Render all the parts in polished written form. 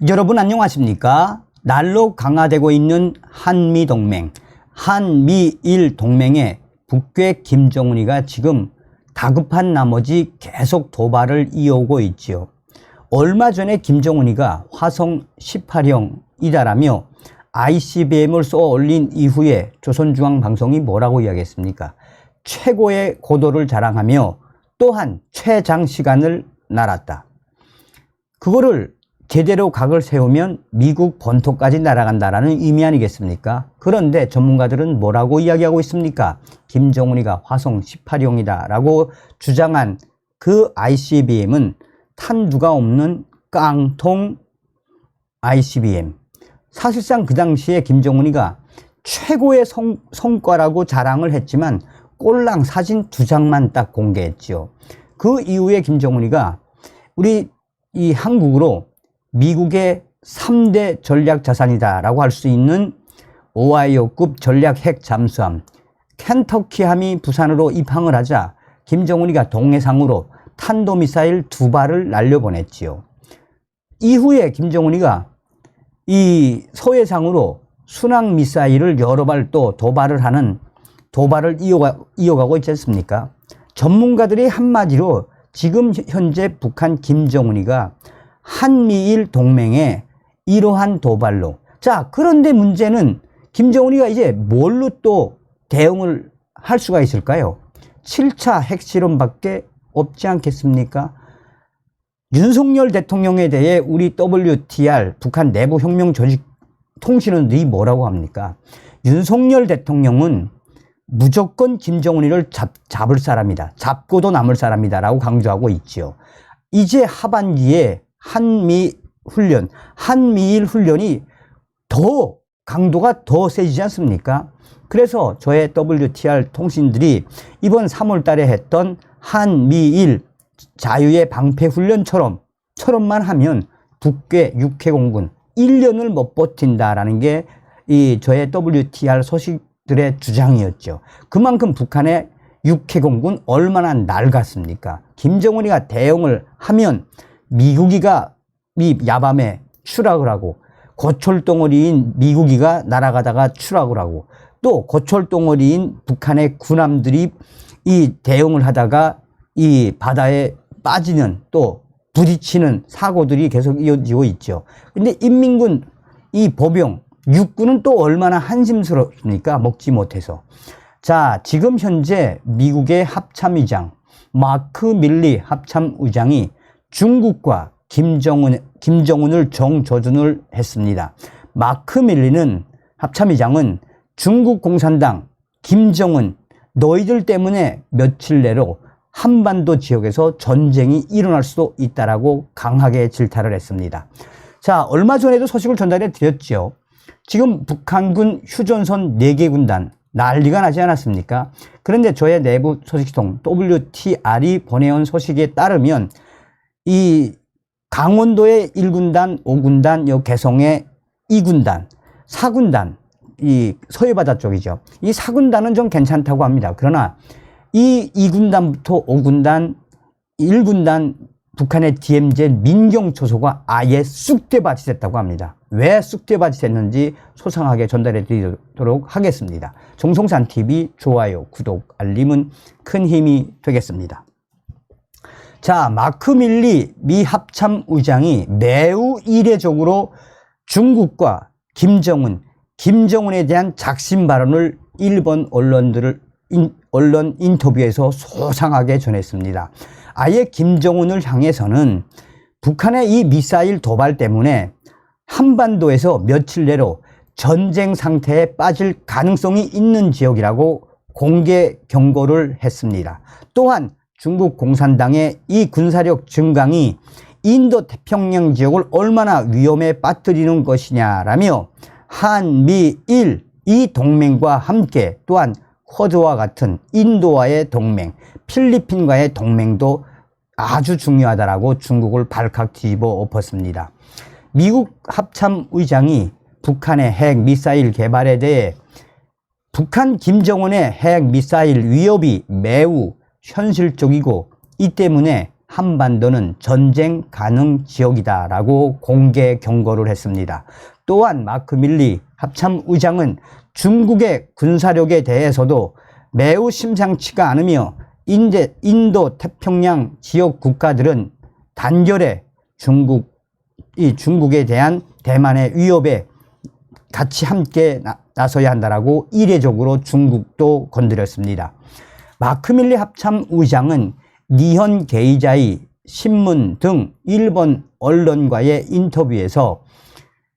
여러분 안녕하십니까? 날로 강화되고 있는 한미동맹, 한미일 동맹에 북괴 김정은이가 지금 다급한 나머지 계속 도발을 이어오고 있지요. 얼마 전에 김정은이가 화성 18형이다라며 ICBM을 쏘아 올린 이후에 조선중앙방송이 뭐라고 이야기했습니까? 최고의 고도를 자랑하며 또한 최장시간을 날았다. 그거를 제대로 각을 세우면 미국 본토까지 날아간다라는 의미 아니겠습니까? 그런데 전문가들은 뭐라고 이야기하고 있습니까? 김정은이가 화성 18형이다 라고 주장한 그 ICBM은 탄두가 없는 깡통 ICBM. 사실상 그 당시에 김정은이가 최고의 성과라고 자랑을 했지만 꼴랑 사진 2장만 딱 공개했지요. 그 이후에 김정은이가 우리 이 한국으로 미국의 3대 전략 자산이다 라고 할 수 있는 오하이오급 전략 핵 잠수함 켄터키함이 부산으로 입항을 하자 김정은이가 동해상으로 탄도미사일 2발을 날려보냈지요. 이후에 김정은이가 이 서해상으로 순항미사일을 여러 발 또 도발을 이어가고 있지 않습니까? 전문가들이 한마디로 지금 현재 북한 김정은이가 한미일 동맹의 이러한 도발로. 자, 그런데 문제는 김정은이가 이제 뭘로 또 대응을 할 수가 있을까요? 7차 핵실험밖에 없지 않겠습니까? 윤석열 대통령에 대해 우리 WTR 북한 내부혁명 조직 통신원들이 뭐라고 합니까? 윤석열 대통령은 무조건 김정은이를 잡을 사람이다. 잡고도 남을 사람이다 라고 강조하고 있지요. 이제 하반기에 한미일 훈련이 더 강도가 더 세지지 않습니까? 그래서 저의 WTR 통신들이 이번 3월 달에 했던 한미일 자유의 방패 훈련처럼만 하면 북괴 육해공군 1년을 못 버틴다라는 게 이 저의 WTR 소식들의 주장이었죠. 그만큼 북한의 육해공군 얼마나 낡았습니까? 김정은이가 대응을 하면 미국이가 이 야밤에 추락을 하고 고철덩어리인 미국이가 날아가다가 추락을 하고 또 고철덩어리인 북한의 군함들이 이 대응을 하다가 이 바다에 빠지는 또 부딪히는 사고들이 계속 이어지고 있죠. 근데 인민군 이 보병 육군은 또 얼마나 한심스럽습니까? 먹지 못해서. 자, 지금 현재 미국의 합참의장 마크 밀리 합참의장이 중국과 김정은을 정조준을 했습니다. 마크 밀리는 합참의장은 중국 공산당 김정은 너희들 때문에 며칠 내로 한반도 지역에서 전쟁이 일어날 수도 있다라고 강하게 질타를 했습니다. 자, 얼마 전에도 소식을 전달해 드렸죠. 지금 북한군 휴전선 4개 군단 난리가 나지 않았습니까? 그런데 저의 내부 소식통 WTR이 보내온 소식에 따르면 이 강원도의 1군단, 5군단, 요 개성의 2군단, 4군단, 이 서해바다 쪽이죠. 이 4군단은 좀 괜찮다고 합니다. 그러나 이 2군단부터 5군단, 1군단 북한의 DMZ 민경초소가 아예 쑥대밭이 됐다고 합니다. 왜 쑥대밭이 됐는지 소상하게 전달해 드리도록 하겠습니다. 정성산TV 좋아요, 구독, 알림은 큰 힘이 되겠습니다. 자, 마크 밀리 미 합참의장이 매우 이례적으로 중국과 김정은에 대한 작심 발언을 일본 언론 인터뷰에서 소상하게 전했습니다. 아예 김정은을 향해서는 북한의 이 미사일 도발 때문에 한반도에서 며칠 내로 전쟁 상태에 빠질 가능성이 있는 지역이라고 공개 경고를 했습니다. 또한 중국 공산당의 이 군사력 증강이 인도 태평양 지역을 얼마나 위험에 빠뜨리는 것이냐라며 한미일 이 동맹과 함께 또한 쿼드와 같은 인도와의 동맹, 필리핀과의 동맹도 아주 중요하다라고 중국을 발칵 뒤집어 엎었습니다. 미국 합참의장이 북한의 핵 미사일 개발에 대해 북한 김정은의 핵 미사일 위협이 매우 현실적이고 이 때문에 한반도는 전쟁 가능 지역이다라고 공개 경고를 했습니다. 또한 마크 밀리 합참의장은 중국의 군사력에 대해서도 매우 심상치가 않으며 인도 태평양 지역 국가들은 단결에 중국에 대한 대만의 위협에 같이 함께 나서야 한다라고 이례적으로 중국도 건드렸습니다. 마크 밀리 합참의장은 니혼 게이자이 신문 등 일본 언론과의 인터뷰에서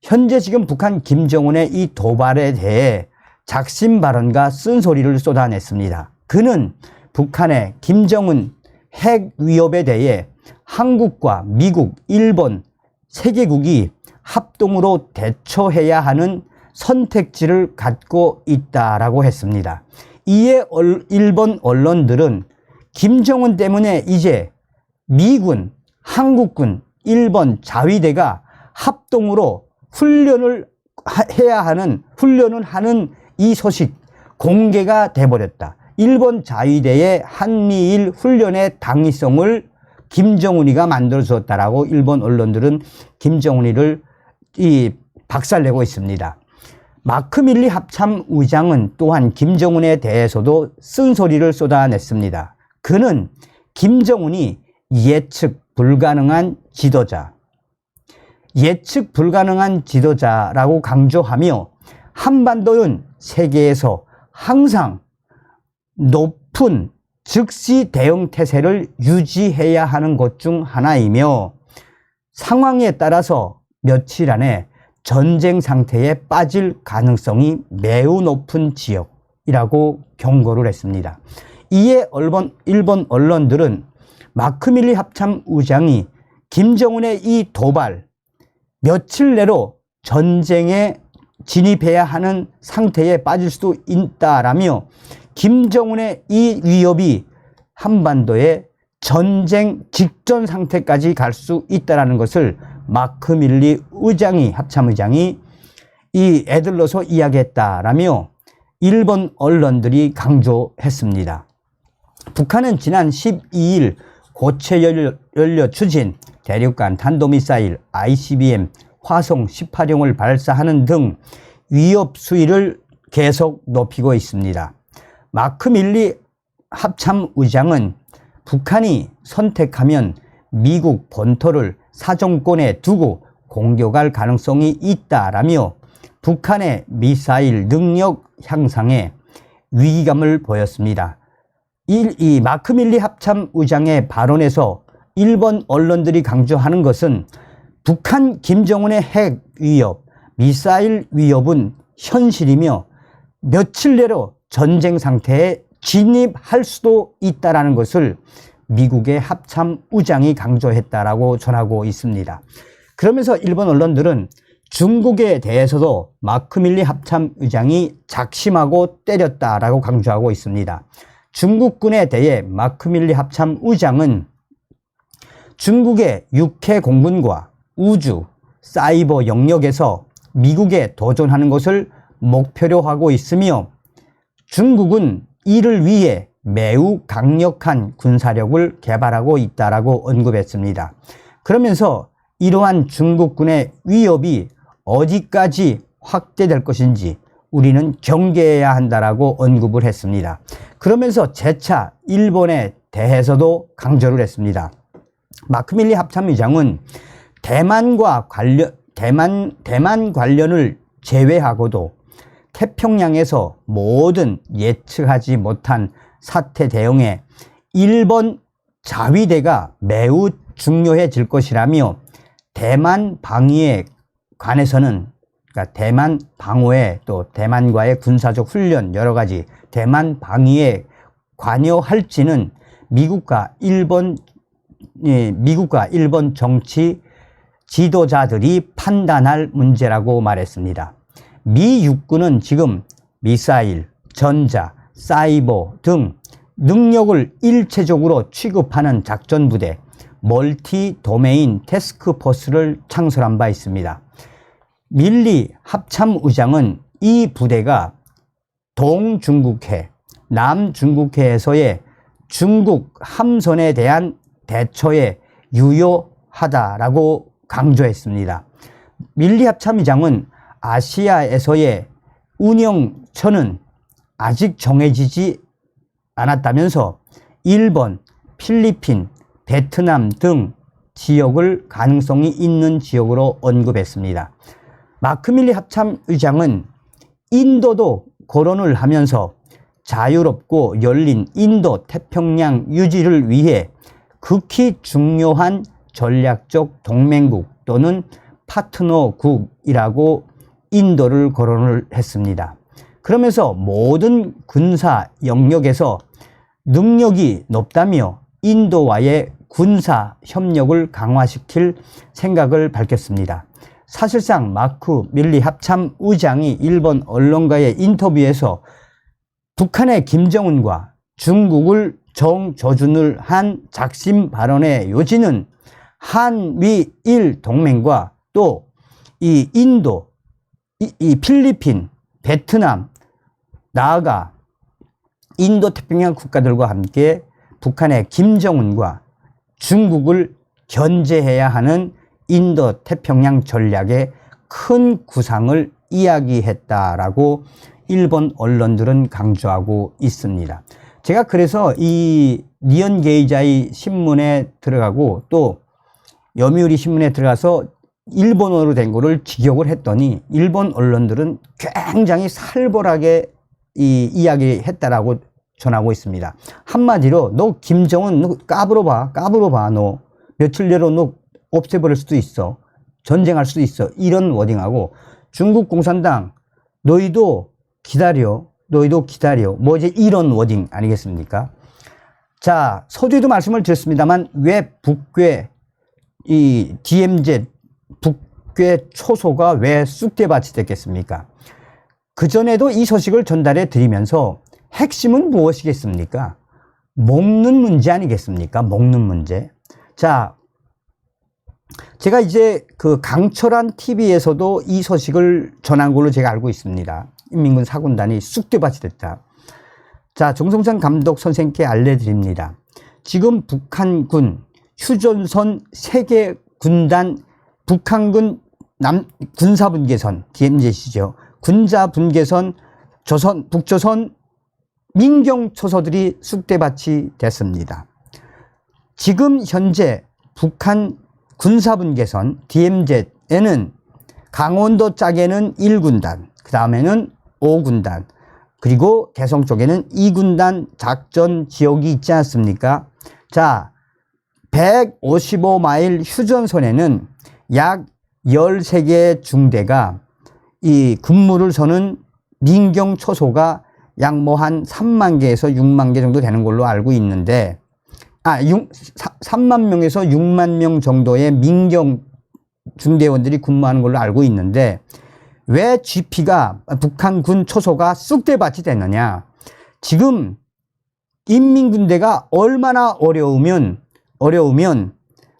현재 지금 북한 김정은의 이 도발에 대해 작심 발언과 쓴소리를 쏟아냈습니다. 그는 북한의 김정은 핵 위협에 대해 한국과 미국, 일본, 세계국이 합동으로 대처해야 하는 선택지를 갖고 있다라고 했습니다. 이에 일본 언론들은 김정은 때문에 이제 미군, 한국군, 일본 자위대가 합동으로 훈련을 하는 이 소식 공개가 돼버렸다. 일본 자위대의 한미일 훈련의 당위성을 김정은이가 만들어 주었다라고 일본 언론들은 김정은이를 박살내고 있습니다. 마크 밀리 합참의장은 또한 김정은에 대해서도 쓴소리를 쏟아냈습니다. 그는 김정은이 예측 불가능한 지도자라고 강조하며 한반도는 세계에서 항상 높은 즉시 대응 태세를 유지해야 하는 것 중 하나이며 상황에 따라서 며칠 안에 전쟁 상태에 빠질 가능성이 매우 높은 지역이라고 경고를 했습니다. 이에 일본 언론들은 마크 밀리 합참의장이 김정은의 이 도발, 며칠 내로 전쟁에 진입해야 하는 상태에 빠질 수도 있다라며 김정은의 이 위협이 한반도의 전쟁 직전 상태까지 갈 수 있다는 것을 마크 밀리 합참의장이 이 애들러서 이야기했다라며 일본 언론들이 강조했습니다. 북한은 지난 12일 고체 연료 추진, 대륙간 탄도미사일, ICBM, 화성 18형을 발사하는 등 위협 수위를 계속 높이고 있습니다. 마크 밀리 합참의장은 북한이 선택하면 미국 본토를 사정권에 두고 공격할 가능성이 있다라며 북한의 미사일 능력 향상에 위기감을 보였습니다. 이 마크 밀리 합참의장의 발언에서 일본 언론들이 강조하는 것은 북한 김정은의 핵 위협, 미사일 위협은 현실이며 며칠 내로 전쟁 상태에 진입할 수도 있다는 것을 미국의 합참의장이 강조했다라고 전하고 있습니다. 그러면서 일본 언론들은 중국에 대해서도 마크 밀리 합참의장이 작심하고 때렸다라고 강조하고 있습니다. 중국군에 대해 마크 밀리 합참의장은 중국의 육해 공군과 우주, 사이버 영역에서 미국에 도전하는 것을 목표로 하고 있으며 중국은 이를 위해 매우 강력한 군사력을 개발하고 있다라고 언급했습니다. 그러면서 이러한 중국군의 위협이 어디까지 확대될 것인지 우리는 경계해야 한다라고 언급을 했습니다. 그러면서 재차 일본에 대해서도 강조를 했습니다. 마크 밀리 합참의장은 대만 관련을 제외하고도 태평양에서 모든 예측하지 못한 사태 대응에 일본 자위대가 매우 중요해질 것이라며 대만 방위에 관해서는 그러니까 대만 방어에 또 대만과의 군사적 훈련 여러 가지 대만 방위에 관여할지는 미국과 일본 정치 지도자들이 판단할 문제라고 말했습니다. 미 육군은 지금 미사일, 전자, 사이버 등 능력을 일체적으로 취급하는 작전부대 멀티 도메인 태스크포스를 창설한 바 있습니다. 밀리 합참의장은 이 부대가 동중국해, 남중국해에서의 중국 함선에 대한 대처에 유효하다라고 강조했습니다. 밀리합참의장은 아시아에서의 운영처는 아직 정해지지 않았다면서 일본, 필리핀, 베트남 등 지역을 가능성이 있는 지역으로 언급했습니다. 마크 밀리 합참의장은 인도도 거론을 하면서 자유롭고 열린 인도 태평양 유지를 위해 극히 중요한 전략적 동맹국 또는 파트너국이라고 인도를 거론을 했습니다. 그러면서 모든 군사 영역에서 능력이 높다며 인도와의 군사 협력을 강화시킬 생각을 밝혔습니다. 사실상 마크 밀리 합참의장이 일본 언론과의 인터뷰에서 북한의 김정은과 중국을 정조준을 한 작심 발언의 요지는 한미일 동맹과 또 이 인도, 이 필리핀, 베트남, 나아가 인도 태평양 국가들과 함께 북한의 김정은과 중국을 견제해야 하는 인도 태평양 전략의 큰 구상을 이야기했다라고 일본 언론들은 강조하고 있습니다. 제가 그래서 이 니온 게이자이 신문에 들어가고 또 요미우리 신문에 들어가서 일본어로 된 거를 직역을 했더니 일본 언론들은 굉장히 살벌하게 이야기했다라고 전하고 있습니다. 한마디로 너 김정은 너 까불어봐 너 며칠 내로 너 없애버릴 수도 있어, 전쟁할 수도 있어, 이런 워딩하고 중국 공산당 너희도 기다려 뭐 이제 이런 워딩 아니겠습니까? 자, 서두에도 말씀을 드렸습니다만 왜 북괴 이 DMZ 북괴 초소가 왜 쑥대밭이 됐겠습니까? 그전에도 이 소식을 전달해 드리면서 핵심은 무엇이겠습니까? 먹는 문제 아니겠습니까? 먹는 문제. 자, 제가 이제 그 강철한 TV에서도 이 소식을 전한 걸로 제가 알고 있습니다. 인민군 사군단이 쑥대밭이 됐다. 자, 정성찬 감독 선생님께 알려드립니다. 지금 북한군 휴전선 3개 군단 북한군 군사분계선 DMZ시죠. 군사분계선 북조선 민경초소들이 쑥대밭이 됐습니다. 지금 현재 북한 군사분계선 DMZ에는 강원도 쪽에는 1군단, 그 다음에는 5군단, 그리고 개성 쪽에는 2군단 작전 지역이 있지 않습니까? 자, 155마일 휴전선에는 약 13개의 중대가 이 근무를 서는 민경초소가 약 뭐 한 3만 개에서 6만 개 정도 되는 걸로 알고 있는데 3만 명에서 6만 명 정도의 민경 중대원들이 근무하는 걸로 알고 있는데 왜 GP가 북한군 초소가 쑥대밭이 됐느냐? 지금 인민군대가 얼마나 어려우면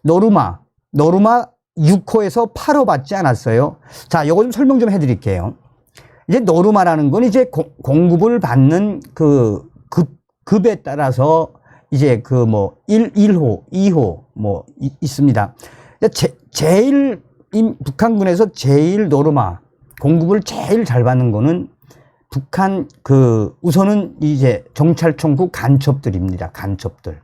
노르마 6호에서 8호 받지 않았어요? 자, 요거 좀 설명 좀 해드릴게요. 이제 노르마라는 건 이제 공급을 받는 그 급에 따라서 이제 그 뭐 1호, 2호 뭐 있습니다. 제일 북한군에서 제일 노르마 공급을 제일 잘 받는 거는 북한 우선은 이제 정찰총국 간첩들입니다. 간첩들.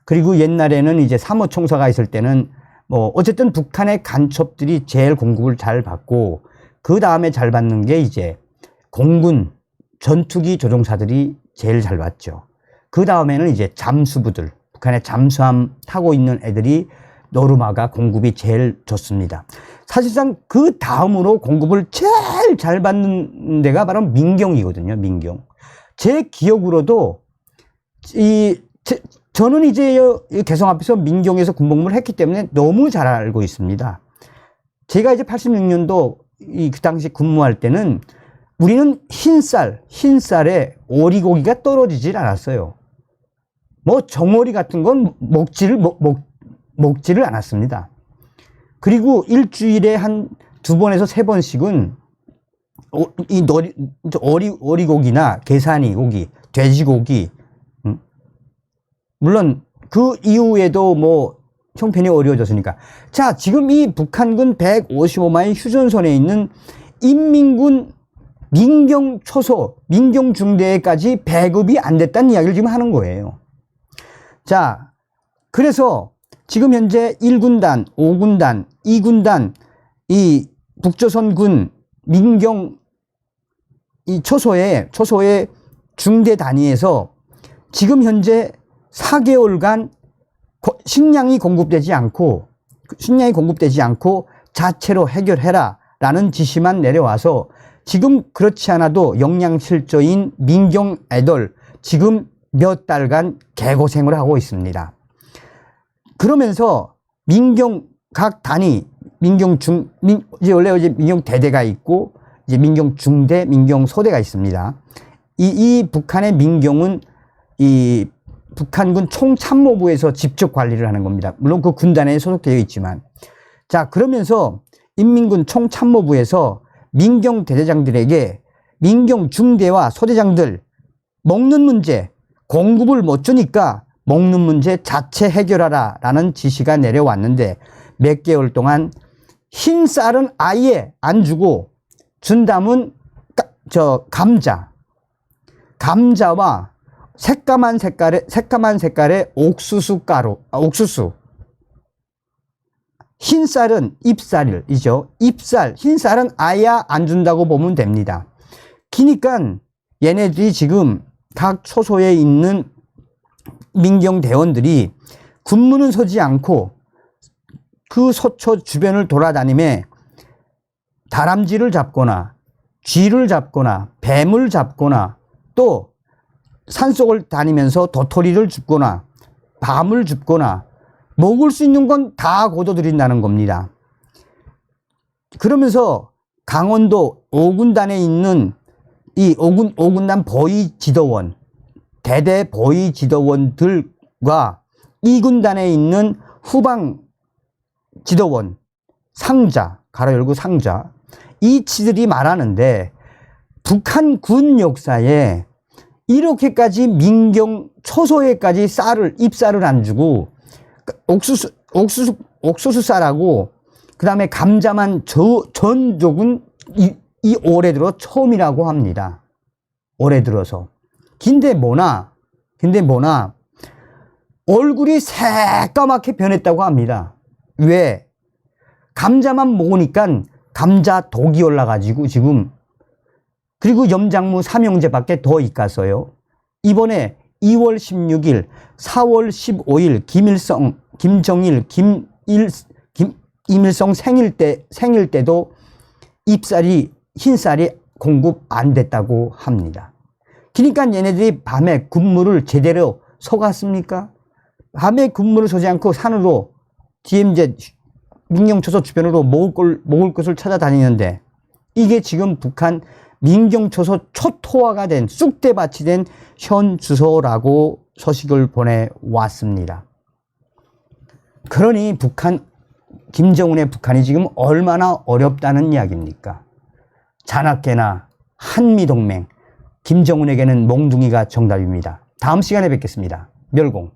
그리고 옛날에는 이제 사모총사가 있을 때는 뭐 어쨌든 북한의 간첩들이 제일 공급을 잘 받고 그 다음에 잘 받는 게 이제 공군 전투기 조종사들이 제일 잘 받죠. 그 다음에는 이제 잠수부들, 북한의 잠수함 타고 있는 애들이 노르마가 공급이 제일 좋습니다. 사실상 그 다음으로 공급을 제일 잘 받는 데가 바로 민경이거든요. 민경. 제 기억으로도 저는 이제 개성 앞에서 민경에서 군복무를 했기 때문에 너무 잘 알고 있습니다. 제가 이제 86년도 그 당시 근무할 때는 우리는 흰쌀에 오리고기가 떨어지질 않았어요. 뭐 정오리 같은 건 먹지를 않았습니다. 그리고 일주일에 한 2번에서 3번씩은 이 오리고기나 게사니 고기, 돼지고기, 물론 그 이후에도 뭐 형편이 어려워졌으니까. 자, 지금 이 북한군 155만의 휴전선에 있는 인민군 민경초소, 민경중대까지 배급이 안 됐다는 이야기를 지금 하는 거예요. 자, 그래서 지금 현재 1군단, 5군단, 2군단, 이 북조선군 민경 이 초소의 중대 단위에서 지금 현재 4개월간 식량이 공급되지 않고 자체로 해결해라 라는 지시만 내려와서 지금 그렇지 않아도 영양실조인 민경 애들 지금 몇 달간 개고생을 하고 있습니다. 그러면서 민경 각 단위 이제 원래 이제 민경 대대가 있고 이제 민경 중대, 민경 소대가 있습니다. 이 북한의 민경은 이 북한군 총참모부에서 직접 관리를 하는 겁니다. 물론 그 군단에 소속되어 있지만. 자, 그러면서 인민군 총참모부에서 민경 대대장들에게 민경 중대와 소대장들 먹는 문제, 공급을 못 주니까 먹는 문제 자체 해결하라 라는 지시가 내려왔는데 몇 개월 동안 흰 쌀은 아예 안 주고 준다면 감자와 새까만 색깔의 옥수수 가루, 옥수수. 흰 쌀은 잎쌀이죠. 흰 쌀은 아예 안 준다고 보면 됩니다. 그러니까 얘네들이 지금 각 초소에 있는 민경 대원들이 군무는 서지 않고 그 소초 주변을 돌아다니며 다람쥐를 잡거나 쥐를 잡거나 뱀을 잡거나 또 산속을 다니면서 도토리를 줍거나 밤을 줍거나 먹을 수 있는 건 다 거둬들인다는 겁니다. 그러면서 강원도 5군단에 있는 이 5군단 보위지도원, 대대 보위지도원들과 2군단에 있는 후방 지도원, 상자, 가로 열고 상자, 이치들이 말하는데 북한 군 역사에 이렇게까지 민경 초소에까지 잎쌀을 안 주고 옥수수 쌀하고 그 다음에 감자만 전족은 이 올해 들어 처음이라고 합니다. 올해 들어서. 근데 뭐나 얼굴이 새까맣게 변했다고 합니다. 왜? 감자만 먹으니까 감자 독이 올라가지고 지금, 그리고 염장무 삼형제밖에 더 있겠어요. 이번에 2월 16일, 4월 15일 김정일, 김일성 생일 때도 흰쌀이 공급 안 됐다고 합니다. 그러니까 얘네들이 밤에 군무를 제대로 서갔습니까? 밤에 군무를 서지 않고 산으로 뒤에 이제 민경초소 주변으로 먹을 것을 찾아다니는데 이게 지금 북한 민경초소 초토화가 된 쑥대밭이 된 현 주소라고 소식을 보내왔습니다. 그러니 김정은의 북한이 지금 얼마나 어렵다는 이야기입니까? 자나깨나 한미동맹, 김정은에게는 몽둥이가 정답입니다. 다음 시간에 뵙겠습니다. 멸공.